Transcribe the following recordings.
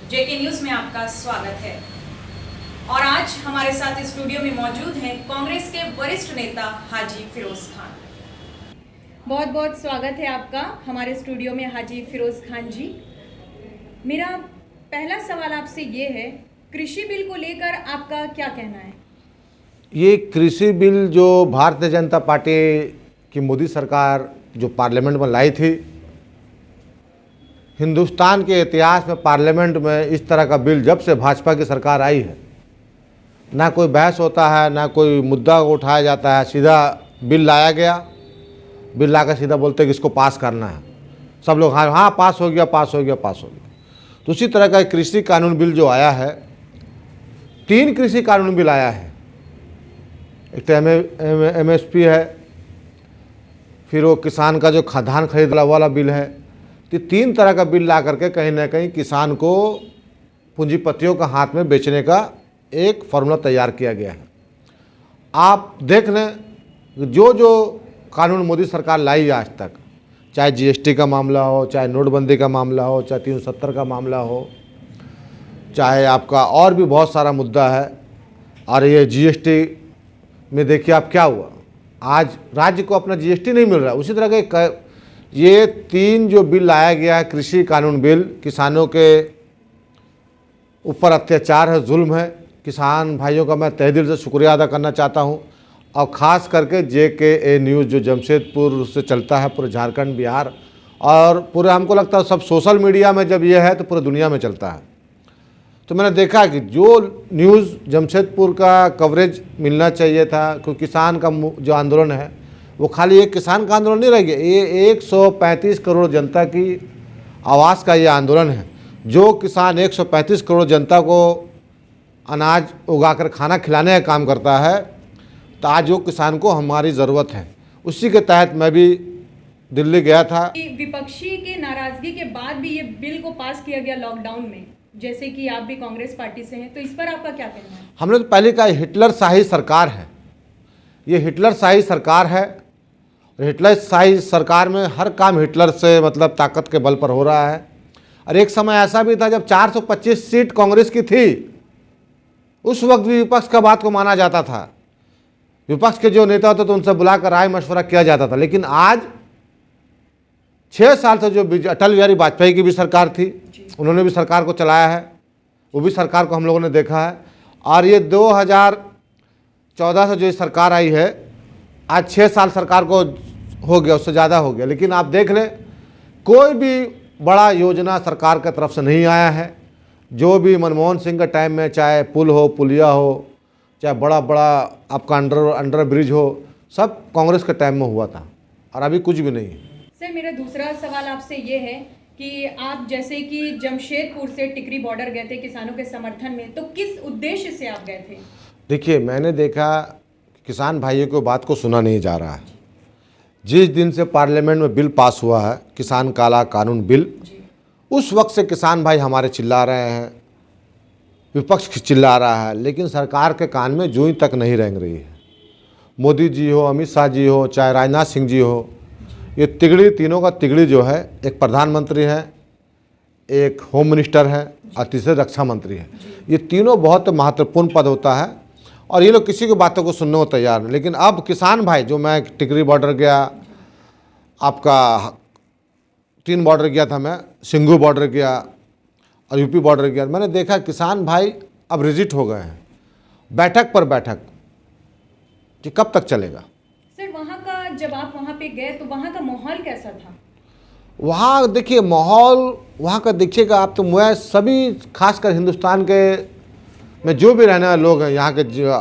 जेके news में आपका स्वागत है। और आज हमारे साथ स्टूडियो में मौजूद हैं कांग्रेस के वरिष्ठ नेता हाजी फिरोज खान। बहुत बहुत स्वागत है आपका हमारे स्टूडियो में हाजी फिरोज खान जी। मेरा पहला सवाल आपसे ये है, कृषि बिल को लेकर आपका क्या कहना है? ये कृषि बिल जो भारतीय जनता पार्टी की मोदी सरकार जो पार्लियामेंट में लाई थी, हिंदुस्तान के इतिहास में पार्लियामेंट में इस तरह का बिल जब से भाजपा की सरकार आई है, ना कोई बहस होता है, ना कोई मुद्दा उठाया जाता है, सीधा बिल लाया गया, बिल लाकर सीधा बोलते हैं कि इसको पास करना है। सब लोग हाँ पास हो गया, पास हो गया, पास हो गया। तो उसी तरह का कृषि कानून बिल जो आया है, 3 कृषि कानून बिल आया है। एक तो MSP है, फिर वो किसान का जो धान खरीद वाला बिल है। तो 3 तरह का बिल ला करके कहीं ना कहीं किसान को पूंजीपतियों का हाथ में बेचने का एक फॉर्मूला तैयार किया गया है। आप देख लें जो जो कानून मोदी सरकार लाई आज तक, चाहे GST का मामला हो, चाहे नोटबंदी का मामला हो, चाहे 370 का मामला हो, चाहे आपका और भी बहुत सारा मुद्दा है। और ये GST में देखिए आप क्या हुआ, आज राज्य को अपना GST नहीं मिल रहा। उसी तरह के ये 3 जो बिल लाया गया है, कृषि कानून बिल, किसानों के ऊपर अत्याचार है, जुल्म है। किसान भाइयों का मैं तहे दिल से शुक्रिया अदा करना चाहता हूँ। और ख़ास करके JKA न्यूज़ जो जमशेदपुर से चलता है, पूरे झारखंड, बिहार और पूरे, हमको लगता है सब सोशल मीडिया में जब ये है तो पूरे दुनिया में चलता है। तो मैंने देखा कि जो न्यूज़ जमशेदपुर का कवरेज मिलना चाहिए था, क्योंकि किसान का जो आंदोलन है वो खाली एक किसान का आंदोलन नहीं रह गया, ये 135 करोड़ जनता की आवाज़ का ये आंदोलन है। जो किसान 135 करोड़ जनता को अनाज उगाकर खाना खिलाने का काम करता है, तो आज वो किसान को हमारी ज़रूरत है। उसी के तहत मैं भी दिल्ली गया था। विपक्षी के नाराजगी के बाद भी ये बिल को पास किया गया लॉकडाउन में, जैसे कि आप भी कांग्रेस पार्टी से हैं, तो इस पर आपका क्या कहना है? हमने तो पहले कहा हिटलर शाही सरकार है, ये हिटलर शाही सरकार है। हिटलर शाही सरकार में हर काम हिटलर से मतलब ताकत के बल पर हो रहा है। और एक समय ऐसा भी था जब 425 सीट कांग्रेस की थी, उस वक्त भी विपक्ष का बात को माना जाता था। विपक्ष के जो नेता होते तो उनसे बुलाकर राय मशवरा किया जाता था। लेकिन आज 6 साल से जो अटल बिहारी वाजपेयी की भी सरकार थी, उन्होंने भी सरकार को चलाया है, वो भी सरकार को हम लोगों ने देखा है। और ये 2014 से जो सरकार आई है, आज 6 साल सरकार को हो गया, उससे ज़्यादा हो गया। लेकिन आप देख लें, कोई भी बड़ा योजना सरकार की तरफ से नहीं आया है। जो भी मनमोहन सिंह के टाइम में, चाहे पुल हो, पुलिया हो, चाहे बड़ा बड़ा आपका अंडर ब्रिज हो, सब कांग्रेस के टाइम में हुआ था, और अभी कुछ भी नहीं है। सर, मेरा दूसरा सवाल आपसे ये है कि आप जैसे कि जमशेदपुर से टिकरी बॉर्डर गए थे किसानों के समर्थन में, तो किस उद्देश्य से आप गए थे? देखिए, मैंने देखा किसान भाइयों को बात को सुना नहीं जा रहा है। जिस दिन से पार्लियामेंट में बिल पास हुआ है, किसान काला कानून बिल, उस वक्त से किसान भाई हमारे चिल्ला रहे हैं, विपक्ष चिल्ला रहा है, लेकिन सरकार के कान में जूं तक नहीं रेंग रही है। मोदी जी हो, अमित शाह जी हो, चाहे राजनाथ सिंह जी हो, ये तिगड़ी, तीनों का तिगड़ी जो है, एक प्रधानमंत्री है, एक होम मिनिस्टर है और तीसरे रक्षा मंत्री है। ये तीनों बहुत महत्वपूर्ण पद होता है और ये लोग किसी की बातों को सुनने को तैयार नहीं। लेकिन अब किसान भाई, जो मैं टिकरी बॉर्डर गया, आपका 3 बॉर्डर गया था मैं, सिंघू बॉर्डर गया और UP बॉर्डर गया, मैंने देखा किसान भाई अब रिजिट हो गए हैं, बैठक पर बैठक, कि कब तक चलेगा। सर, वहाँ का जब आप वहाँ पे गए तो वहाँ का माहौल कैसा था? वहाँ देखिए माहौल, वहाँ का देखिएगा आप, तो मैं सभी खासकर हिंदुस्तान के में जो भी रहने वाले लोग हैं, यहाँ के जो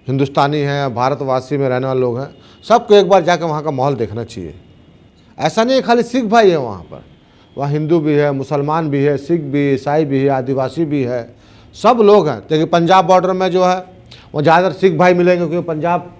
हिंदुस्तानी हैं, भारतवासी में रहने वाले लोग हैं, सबको एक बार जाकर वहाँ का माहौल देखना चाहिए। ऐसा नहीं है खाली सिख भाई है वहाँ पर, वहाँ हिंदू भी है, मुसलमान भी है, सिख भी, ईसाई भी है, आदिवासी भी है, सब लोग हैं। देखिए पंजाब बॉर्डर में जो है वो ज़्यादातर सिख भाई मिलेंगे, क्योंकि पंजाब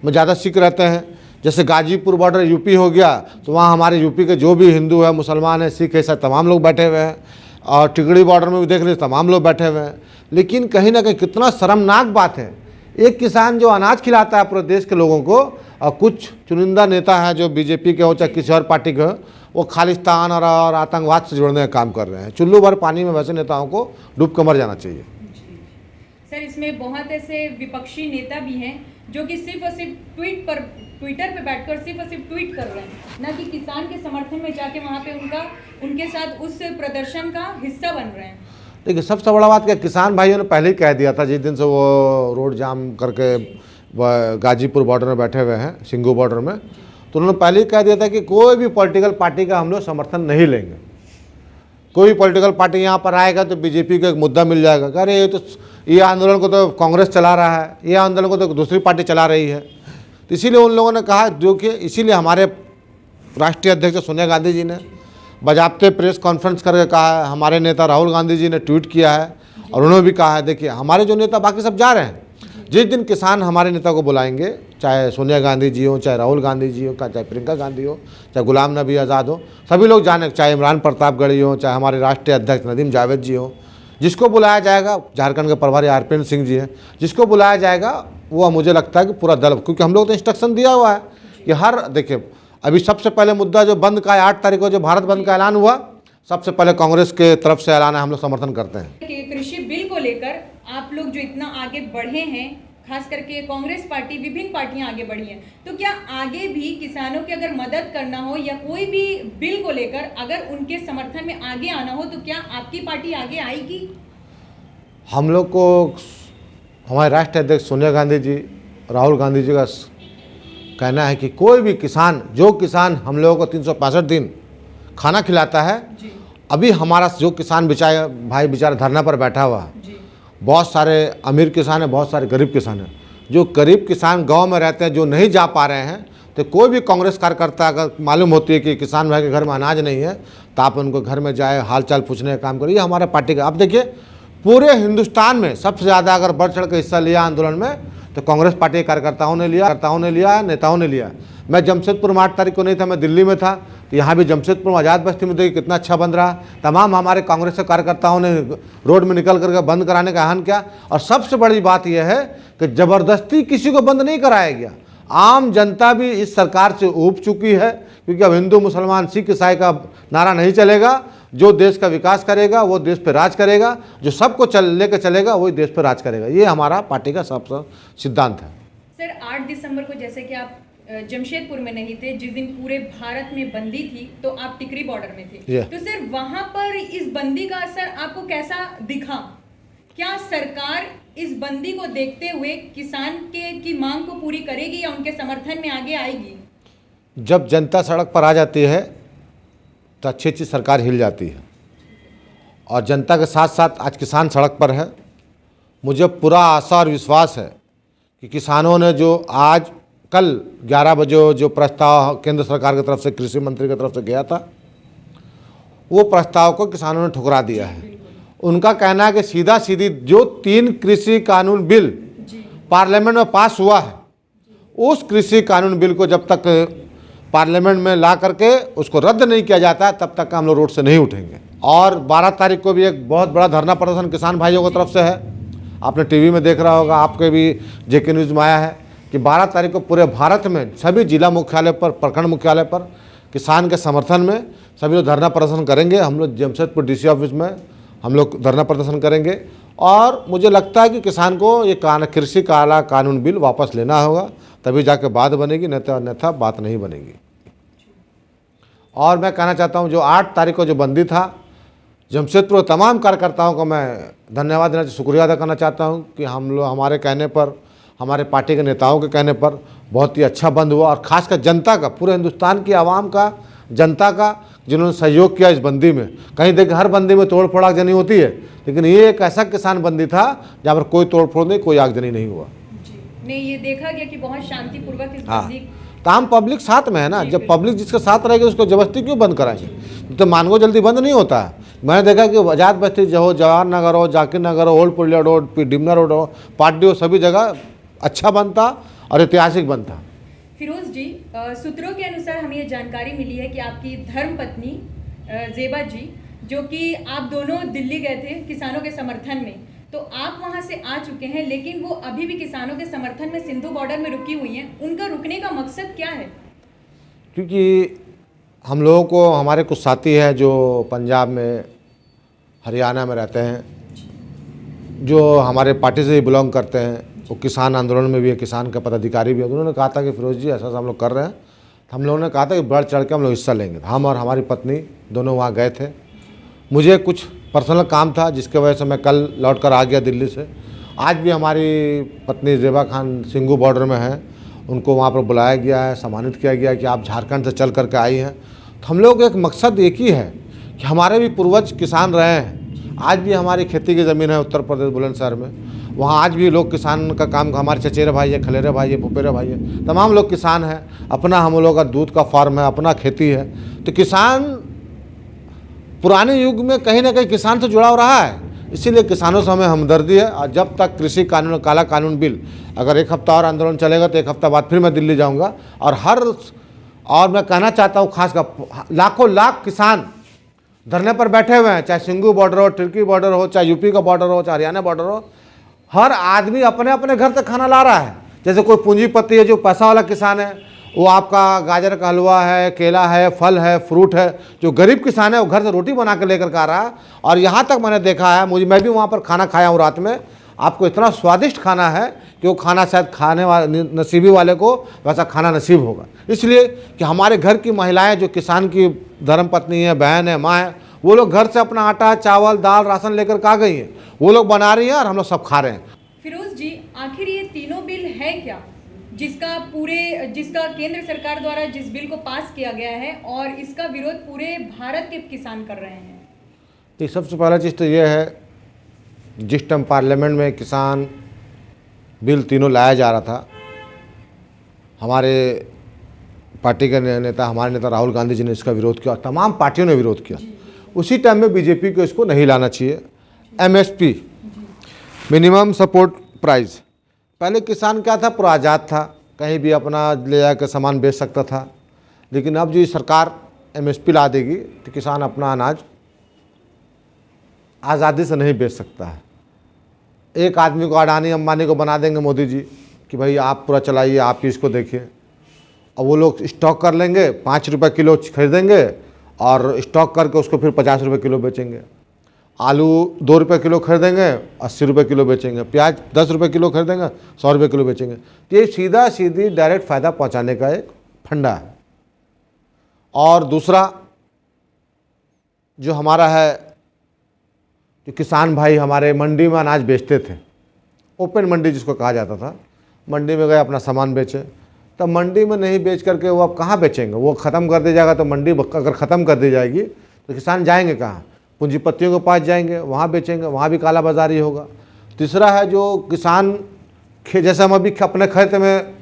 में ज़्यादा सिख रहते हैं। जैसे गाजीपुर बॉर्डर UP हो गया, तो वहाँ हमारे UP के जो भी हिंदू है, मुसलमान है, सिख है, सब तमाम लोग बैठे हुए हैं। और टिकड़ी बॉर्डर में भी देख लीजिए, तमाम लोग बैठे हुए हैं। लेकिन कहीं ना कहीं कितना शर्मनाक बात है, एक किसान जो अनाज खिलाता है पूरे देश के लोगों को, और कुछ चुनिंदा नेता हैं जो BJP के हो चाहे किसी और पार्टी के हो, वो खालिस्तान और आतंकवाद से जुड़ने का काम कर रहे हैं। चुल्लू भर पानी में वैसे नेताओं को डूब कर मर जाना चाहिए। सर, इसमें बहुत ऐसे विपक्षी नेता भी हैं जो कि सिर्फ और सिर्फ ट्विटर पे बैठकर सिर्फ और सिर्फ ट्वीट कर रहे हैं, ना कि किसान के समर्थन में जाके वहाँ पे उनके साथ उस प्रदर्शन का हिस्सा बन रहे हैं। देखिए, सबसे बड़ा बात क्या, किसान भाइयों ने पहले ही कह दिया था, जिस दिन से वो रोड जाम करके गाजीपुर बॉर्डर में बैठे हुए हैं, सिंगू बॉर्डर में, तो उन्होंने पहले ही कह दिया था कि कोई भी पॉलिटिकल पार्टी का हम लोग समर्थन नहीं लेंगे। कोई पॉलिटिकल पार्टी यहाँ पर आएगा तो बीजेपी का एक मुद्दा मिल जाएगा, अरे ये आंदोलन को तो कांग्रेस चला रहा है, ये आंदोलन को तो दूसरी पार्टी चला रही है। तो इसीलिए उन लोगों ने कहा, जो कि इसीलिए हमारे राष्ट्रीय अध्यक्ष सोनिया गांधी जी ने बजाबते प्रेस कॉन्फ्रेंस करके कहा है, हमारे नेता राहुल गांधी जी ने ट्वीट किया है और उन्होंने भी कहा है, देखिए हमारे जो नेता बाकी सब जा रहे हैं, जिस दिन किसान हमारे नेता को बुलाएंगे, चाहे सोनिया गांधी जी हो, चाहे राहुल गांधी जी हो, चाहे प्रियंका गांधी हो, चाहे गुलाम नबी आज़ाद हो, सभी लोग जाने, चाहे इमरान प्रतापगढ़ी हो, चाहे हमारे राष्ट्रीय अध्यक्ष नदीम जावेद जी हो, जिसको बुलाया जाएगा, झारखंड के प्रभारी आरपीएन सिंह जी हैं, जिसको बुलाया जाएगा वो मुझे लगता है कि पूरा दल, क्योंकि हम लोग तो इंस्ट्रक्शन दिया हुआ है कि हर, देखिए अभी सबसे पहले मुद्दा जो बंद का है, 8 तारीख को जो भारत बंद का ऐलान हुआ, सबसे पहले कांग्रेस के तरफ से ऐलान है, हम लोग समर्थन करते हैं। कृषि बिल को लेकर आप लोग जो इतना आगे बढ़े हैं, खास करके कांग्रेस पार्टी, विभिन्न पार्टियां आगे बढ़ी हैं, तो क्या आगे भी किसानों की अगर मदद करना हो या कोई भी बिल को लेकर अगर उनके समर्थन में आगे आना हो, तो क्या आपकी पार्टी आगे आएगी? हम लोग को हमारे राष्ट्रीय अध्यक्ष सोनिया गांधी जी, राहुल गांधी जी का कहना है कि कोई भी किसान, जो किसान हम लोगों को 365 दिन खाना खिलाता है, अभी हमारा जो किसान भाई बेचारा धरना पर बैठा हुआ है, बहुत सारे अमीर किसान हैं, बहुत सारे गरीब किसान हैं। जो गरीब किसान गांव में रहते हैं, जो नहीं जा पा रहे हैं, तो कोई भी कांग्रेस कार्यकर्ता अगर मालूम होती है कि किसान भाई के घर में अनाज नहीं है, तो आप उनको घर में जाए, हालचाल पूछने का काम करिए। हमारा पार्टी का, अब देखिए पूरे हिंदुस्तान में सबसे ज़्यादा अगर बढ़ चढ़ कर हिस्सा लिया आंदोलन में, तो कांग्रेस पार्टी के कार्यकर्ताओं ने लिया, नेताओं ने लिया। मैं जमशेदपुर में 8 तारीख को नहीं था, मैं दिल्ली में था, तो यहाँ भी जमशेदपुर में आज़ाद बस्ती में देखिए कितना अच्छा बन रहा। तमाम हमारे कांग्रेस के कार्यकर्ताओं ने रोड में निकल करके बंद कराने का आह्वान किया। और सबसे बड़ी बात यह है कि ज़बरदस्ती किसी को बंद नहीं कराया गया। आम जनता भी इस सरकार से ऊब चुकी है, क्योंकि अब हिंदू मुसलमान सिख ईसाई का नारा नहीं चलेगा। जो देश का विकास करेगा वो देश पे राज करेगा, जो सबको लेकर चलेगा वही देश पे राज करेगा। ये हमारा पार्टी का सबसे सिद्धांत है। सर, 8 दिसंबर को जैसे कि आप जमशेदपुर में नहीं थे, जिस दिन पूरे भारत में बंदी थी, तो आप टिकरी बॉर्डर में थे, तो सर वहां पर इस बंदी का असर आपको कैसा दिखा? क्या सरकार इस बंदी को देखते हुए किसान की मांग को पूरी करेगी या उनके समर्थन में आगे आएगी? जब जनता सड़क पर आ जाती है तो अच्छी सरकार हिल जाती है, और जनता के साथ साथ आज किसान सड़क पर है। मुझे पूरा आशा और विश्वास है कि किसानों ने जो आज कल 11 बजे जो प्रस्ताव केंद्र सरकार की तरफ से, कृषि मंत्री की तरफ से गया था, वो प्रस्ताव को किसानों ने ठुकरा दिया है। उनका कहना है कि सीधा सीधी जो 3 कृषि कानून बिल पार्लियामेंट में पास हुआ है, उस कृषि कानून बिल को जब तक पार्लियामेंट में ला करके उसको रद्द नहीं किया जाता है, तब तक हम लोग रोड से नहीं उठेंगे। और 12 तारीख को भी एक बहुत बड़ा धरना प्रदर्शन किसान भाइयों की तरफ से है। आपने टीवी में देख रहा होगा, आपके भी जेके न्यूज़ में आया है कि 12 तारीख को पूरे भारत में सभी जिला मुख्यालय पर, प्रखंड मुख्यालय पर किसान के समर्थन में सभी लोग धरना प्रदर्शन करेंगे। हम लोग जमशेदपुर डीसी ऑफिस में हम लोग धरना प्रदर्शन करेंगे। और मुझे लगता है कि किसान को ये कृषि काला कानून बिल वापस लेना होगा, तभी जाके बात बनेगी, अन्यथा बात नहीं बनेगी। और मैं कहना चाहता हूँ, जो 8 तारीख को जो बंदी था, जमशेदपुर तमाम कार्यकर्ताओं को मैं धन्यवाद देना, शुक्रिया अदा करना चाहता हूँ कि हम लोग, हमारे कहने पर, हमारे पार्टी के नेताओं के कहने पर बहुत ही अच्छा बंद हुआ। और खासकर जनता का, पूरे हिंदुस्तान की आवाम का, जनता का, जिन्होंने सहयोग किया इस बंदी में। कहीं देखिए हर बंदी में तोड़ फोड़ आगजनी होती है, लेकिन ये एक ऐसा किसान बंदी था जहाँ पर कोई तोड़ फोड़ नहीं, कोई आगजनी नहीं हुआ। नहीं, ये देखा गया कि बहुत शांतिपूर्वक इस बंदी, आम पब्लिक साथ में है ना। जब पब्लिक जिसके साथ रहेगी उसको जबरदस्ती क्यों बंद कराएंगे? तो मानगो जल्दी बंद नहीं होता है। मैंने देखा कि आज़ाद बस्ती हो, जवाहर नगर हो, जाकिर नगर हो, ओल्ड पुलिया रोड, डिमना रोड हो, पार्टी हो, सभी जगह अच्छा बनता और ऐतिहासिक बनता। फिरोज जी, सूत्रों के अनुसार हमें ये जानकारी मिली है कि आपकी धर्मपत्नी जेबा जी, जो कि आप दोनों दिल्ली गए थे किसानों के समर्थन में, तो आप वहां से आ चुके हैं, लेकिन वो अभी भी किसानों के समर्थन में सिंधु बॉर्डर में रुकी हुई हैं। उनका रुकने का मकसद क्या है? क्योंकि हम लोगों को, हमारे कुछ साथी हैं जो पंजाब में, हरियाणा में रहते हैं, जो हमारे पार्टी से ही बिलोंग करते हैं, वो किसान आंदोलन में भी है, किसान का पदाधिकारी भी है। उन्होंने कहा था कि फिरोज जी ऐसा हम लोग कर रहे हैं। तो हम लोगों ने कहा था कि बढ़ चढ़ के हम लोग हिस्सा लेंगे। हम और हमारी पत्नी दोनों वहाँ गए थे। मुझे कुछ पर्सनल काम था जिसके वजह से मैं कल लौट कर आ गया दिल्ली से। आज भी हमारी पत्नी ज़ेबा खान सिंगू बॉर्डर में है, उनको वहाँ पर बुलाया गया है, सम्मानित किया गया है कि आप झारखंड से चल करके आई हैं। तो हम लोग एक मकसद एक ही है कि हमारे भी पूर्वज किसान रहे हैं। आज भी हमारी खेती की ज़मीन है उत्तर प्रदेश बुलंदशहर में, वहाँ आज भी लोग किसान का काम, हमारे चचेरे भाई है, खलेरे भाई है, फुफेरे भाई है, तमाम लोग किसान हैं। अपना हम लोगों का दूध का फार्म है, अपना खेती है। तो किसान पुराने युग में कहीं ना कहीं किसान से जुड़ा रहा है, इसीलिए किसानों से हमें हमदर्दी है। और जब तक कृषि कानून, काला कानून बिल, अगर एक हफ्ता और आंदोलन चलेगा तो एक हफ्ता बाद फिर मैं दिल्ली जाऊँगा। और मैं कहना चाहता हूँ खासकर लाखों लाख किसान धरने पर बैठे हुए हैं, चाहे सिंगू बॉर्डर हो, तिर्की बॉर्डर हो, चाहे यूपी का बॉर्डर हो, चाहे हरियाणा बॉर्डर हो। हर आदमी अपने अपने घर से खाना ला रहा है। जैसे कोई पूंजीपति है, जो पैसा वाला किसान है, वो आपका गाजर का हलवा है, केला है, फल है, फ्रूट है। जो गरीब किसान है वो घर से रोटी बना के लेकर आ रहा है। और यहाँ तक मैंने देखा है, मैं भी वहाँ पर खाना खाया हूँ रात में, आपको इतना स्वादिष्ट खाना है कि वो खाना शायद खाने वाले नसीबी वाले को वैसा खाना नसीब होगा। इसलिए कि हमारे घर की महिलाएं जो किसान की धर्मपत्नी है, बहन है, माँ है, वो लोग घर से अपना आटा, चावल, दाल, राशन लेकर आ गई हैं। वो लोग बना रही हैं और हम लोग सब खा रहे हैं। फिरोज जी, आखिर ये तीनों बिल है क्या, जिसका केंद्र सरकार द्वारा जिस बिल को पास किया गया है और इसका विरोध पूरे भारत के किसान कर रहे हैं? तो सबसे पहला चीज़ तो ये है, जिस टाइम पार्लियामेंट में किसान बिल तीनों लाया जा रहा था, हमारे पार्टी के नेता, हमारे नेता राहुल गांधी जी ने इसका विरोध किया और तमाम पार्टियों ने विरोध किया। उसी टाइम में बीजेपी को इसको नहीं लाना चाहिए। एमएसपी, मिनिमम सपोर्ट प्राइस, पहले किसान क्या था, पूरा आज़ाद था, कहीं भी अपना ले जाकर सामान बेच सकता था। लेकिन अब जो सरकार एमएसपी ला देगी तो किसान अपना अनाज आज़ादी से नहीं बेच सकता है। एक आदमी को, अडानी अंबानी को बना देंगे मोदी जी कि भाई आप पूरा चलाइए, आप ही इसको देखिए। और वो लोग स्टॉक कर लेंगे, 5 रुपये किलो खरीदेंगे और स्टॉक करके उसको फिर 50 रुपये किलो बेचेंगे। आलू 2 रुपये किलो खरीदेंगे, 80 रुपये किलो बेचेंगे। प्याज 10 रुपये किलो खरीदेंगे, 100 रुपये किलो बेचेंगे। तो ये सीधा सीधी डायरेक्ट फ़ायदा पहुंचाने का एक फंडा है। और दूसरा जो हमारा है, जो किसान भाई हमारे मंडी में अनाज बेचते थे, ओपन मंडी जिसको कहा जाता था, मंडी में गए अपना सामान बेचे। तब मंडी में नहीं बेच करके वो अब कहाँ बेचेंगे? वो ख़त्म कर दी जाएगा। तो मंडी अगर ख़त्म कर दी जाएगी तो किसान जाएंगे कहाँ? पूंजीपतियों के पास जाएंगे, वहाँ बेचेंगे, वहाँ भी काला बाजारी होगा। तीसरा है जो किसान, जैसे हम अभी अपने खेत में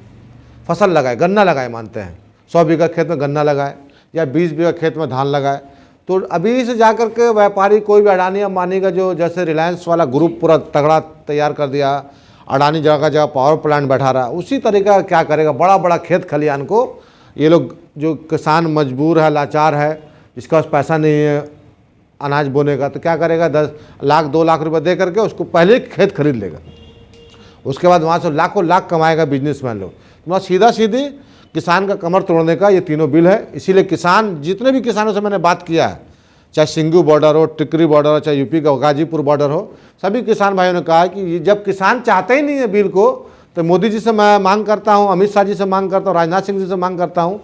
फसल लगाए, गन्ना लगाए, मानते हैं 100 बीघा खेत में गन्ना लगाए या 20 बीघा खेत में धान लगाए, तो अभी से जा कर के व्यापारी कोई भी अडानी अंबानी का, जो जैसे रिलायंस वाला ग्रुप पूरा तगड़ा तैयार कर दिया, अडानी जगह जगह पावर प्लांट बैठा रहा, उसी तरीके का क्या करेगा? बड़ा बड़ा खेत खलिहान को ये लोग, जो किसान मजबूर है, लाचार है, जिसका पास पैसा नहीं है अनाज बोने का, तो क्या करेगा? 10 लाख 2 लाख रुपए दे करके उसको पहले खेत खरीद लेगा। उसके बाद वहाँ से लाखों लाख कमाएगा बिजनेसमैन लोग। तो सीधा सीधी किसान का कमर तोड़ने का ये तीनों बिल है। इसीलिए किसान, जितने भी किसानों से मैंने बात किया है, चाहे सिंगू बॉर्डर हो, टिकरी बॉर्डर हो, चाहे यूपी का गाजीपुर बॉर्डर हो, सभी किसान भाइयों ने कहा कि जब किसान चाहते ही नहीं है बिल को, तो मोदी जी से मैं मांग करता हूँ, अमित शाह जी से मांग करता हूँ, राजनाथ सिंह जी से मांग करता हूँ,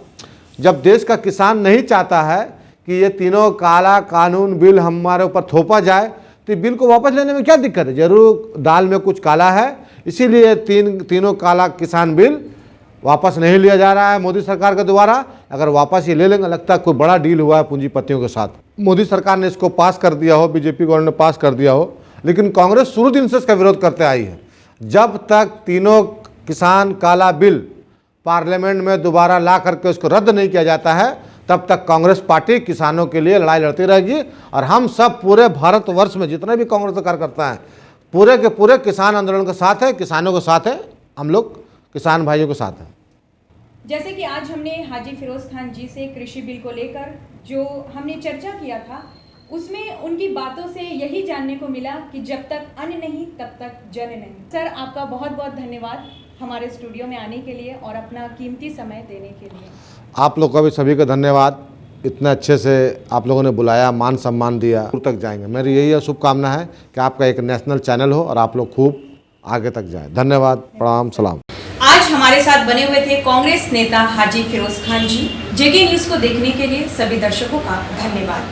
जब देश का किसान नहीं चाहता है कि ये तीनों काला कानून बिल हमारे ऊपर थोपा जाए, तो बिल को वापस लेने में क्या दिक्कत है? जरूर दाल में कुछ काला है, इसीलिए तीनों काला किसान बिल वापस नहीं लिया जा रहा है मोदी सरकार के द्वारा। अगर वापस ये ले लेंगे, लगता है कोई बड़ा डील हुआ है पूंजीपतियों के साथ। मोदी सरकार ने इसको पास कर दिया हो, बीजेपी गवर्नमेंट ने पास कर दिया हो, लेकिन कांग्रेस शुरू दिन से इसका विरोध करते आई है। जब तक तीनों किसान काला बिल पार्लियामेंट में दोबारा ला करके उसको रद्द नहीं किया जाता है, तब तक कांग्रेस पार्टी किसानों के लिए लड़ाई लड़ती रहेगी। और हम सब पूरे भारतवर्ष में जितने भी कांग्रेस कार्यकर्ता हैं, पूरे के पूरे किसान आंदोलन के साथ है, किसानों के साथ है, हम लोग किसान भाइयों के साथ हैं। जैसे कि आज हमने हाजी फिरोज खान जी से कृषि बिल को लेकर जो हमने चर्चा किया था, उसमें उनकी बातों से यही जानने को मिला कि जब तक अन्न नहीं तब तक जन नहीं। सर, आपका बहुत बहुत धन्यवाद हमारे स्टूडियो में आने के लिए और अपना कीमती समय देने के लिए। आप लोग का भी सभी का धन्यवाद। इतने अच्छे से आप लोगों ने बुलाया, मान सम्मान दिया, दूर तक जाएंगे। मेरी यही शुभकामना है कि आपका एक नेशनल चैनल हो और आप लोग खूब आगे तक जाएं। धन्यवाद, प्रणाम, सलाम। आज हमारे साथ बने हुए थे कांग्रेस नेता हाजी फिरोज खान जी। जेके न्यूज़ को देखने के लिए सभी दर्शकों का धन्यवाद।